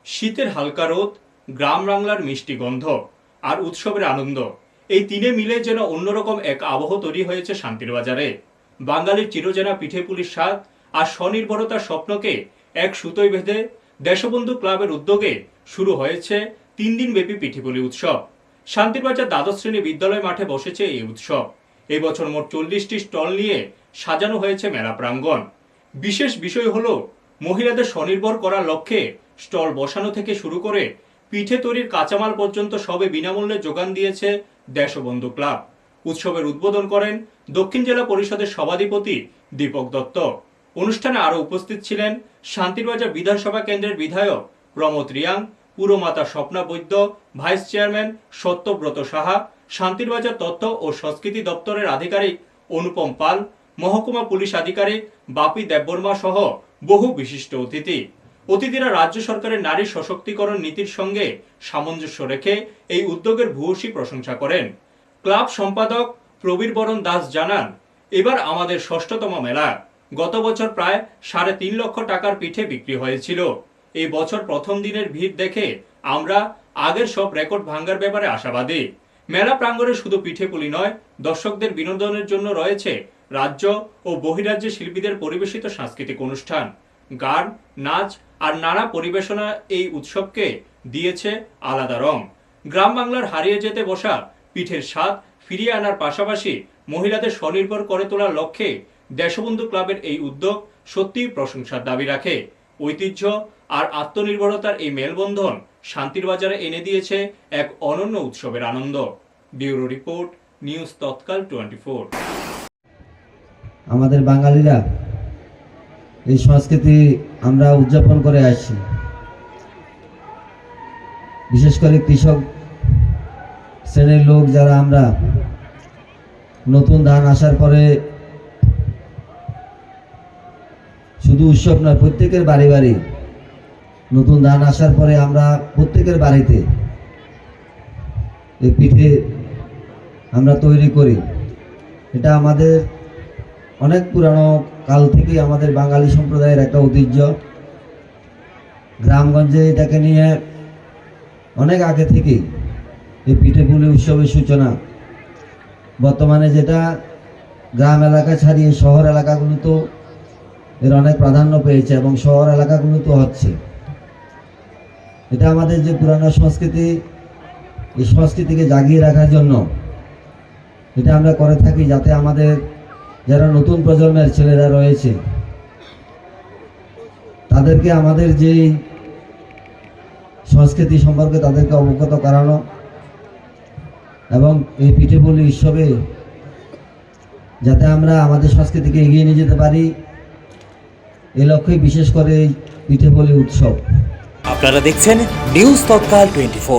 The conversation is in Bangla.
শীতের হালকা রোদ, গ্রাম বাংলার মিষ্টি গন্ধ আর উৎসবের আনন্দ, এই তিনে মিলে যেন অন্যরকম এক আবহ তৈরি হয়েছে শান্তির বাজারে। বাঙালির চিরচেনা পিঠেপুলির স্বাদ আর স্বনির্ভরতার স্বপ্নকে এক সুতোয় বেঁধে দেশবন্ধু ক্লাবের উদ্যোগে শুরু হয়েছে 3 দিন ব্যাপী পিঠেপুলি উৎসব। শান্তির বাজার দ্বাদশ শ্রেণী বিদ্যালয় মাঠে বসেছে এই উৎসব। এই বছর মোট 40টি স্টল নিয়ে সাজানো হয়েছে মেলা প্রাঙ্গণ। বিশেষ বিষয় হলো মহিলাদের স্বনির্ভর করার লক্ষ্যে স্টল বসানো থেকে শুরু করে পিঠে তৈরির কাঁচামাল পর্যন্ত সবে বিনামূল্যে যোগান দিয়েছে দেশবন্ধু ক্লাব। উৎসবের উদ্বোধন করেন দক্ষিণ জেলা পরিষদের সভাধিপতি দীপক দত্ত। অনুষ্ঠানে আরো উপস্থিত ছিলেন শান্তিরবাজার বিধানসভা কেন্দ্রের বিধায়ক প্রমথ রিয়াং, পুরমাতা স্বপ্না বৈদ্য, ভাইস চেয়ারম্যান সত্যব্রত সাহা, শান্তিরবাজার তথ্য ও সংস্কৃতি দপ্তরের আধিকারিক অনুপম পাল, মহকুমা পুলিশ আধিকারিক বাপি দেববর্মা সহ বহু বিশিষ্ট অতিথিরা রাজ্য সরকারের নারী সশক্তিকরণ নীতির সঙ্গে সামঞ্জস্য রেখে এই উদ্যোগের ভূয়সী প্রশংসা করেন। ক্লাব সম্পাদক প্রবীর বরণ দাস জানান, এবার আমাদের 6ষষ্ঠতম মেলা। গত বছর প্রায় 3.5 লক্ষ টাকার পিঠে বিক্রি হয়েছিল। এই বছর প্রথম দিনের ভিড় দেখে আমরা আগের সব রেকর্ড ভাঙার ব্যাপারে আশাবাদী। মেলা প্রাঙ্গণে শুধু পিঠেপুলি নয়, দর্শকদের বিনোদনের জন্য রয়েছে রাজ্য ও বহিরাজ্যের শিল্পীদের পরিবেশিত সাংস্কৃতিক অনুষ্ঠান। গান, নাচ আর নানা পরিবেশনা এই উৎসবকে দিয়েছে আলাদা রং। গ্রাম বাংলার হারিয়ে যেতে বসা পিঠের স্বাদ ফিরিয়ে আনার পাশাপাশি মহিলাদের স্বনির্ভর করে তোলার লক্ষ্যে দেশবন্ধু ক্লাবের এই উদ্যোগ সত্যিই প্রশংসার দাবি রাখে। ঐতিহ্য আর আত্মনির্ভরতার এই মেলবন্ধন শান্তির বাজারে এনে দিয়েছে এক অনন্য উৎসবের আনন্দ। ব্যুরো রিপোর্ট, নিউজ তৎকাল 24। আমাদের বাঙালিরা এই সংস্কৃতি আমরা উদযাপন করে আসছি। বিশেষ করে কৃষক শ্রেণীর লোক যারা আমরা নতুন ধান আসার পরে শুধু উৎসব নয়, প্রত্যেকের বাড়ি বাড়ি নতুন ধান আসার পরে আমরা প্রত্যেকের বাড়িতে এই পিঠে আমরা তৈরি করি। এটা আমাদের অনেক পুরানো কাল থেকেই আমাদের বাঙালি সম্প্রদায়ের একটা ঐতিহ্য। গ্রামগঞ্জে এটাকে নিয়ে অনেক আগে থেকেই এই পিঠেপুলি উৎসবের সূচনা। বর্তমানে যেটা গ্রাম এলাকা ছাড়িয়ে শহর এলাকাগুলোতেও এর অনেক প্রাধান্য পেয়েছে এবং শহর এলাকাগুলোতেও হচ্ছে। এটা আমাদের যে পুরানো সংস্কৃতি, এই সংস্কৃতিকে জাগিয়ে রাখার জন্য এটা আমরা করে থাকি, যাতে আমাদের যারা নতুন প্রজন্মের ছেলেরা রয়েছে তাদেরকে আমাদের যে সংস্কৃতি সম্পর্কে তাদেরকে অবগত করানো এবং এই পিঠেপুলি উৎসবে যাতে আমরা আমাদের সংস্কৃতিকে এগিয়ে নিয়ে যেতে পারি, এই লক্ষ্যে বিশেষ করে পিঠেপুলি উৎসব। আপনারা দেখছেন নিউজ তৎকাল 24।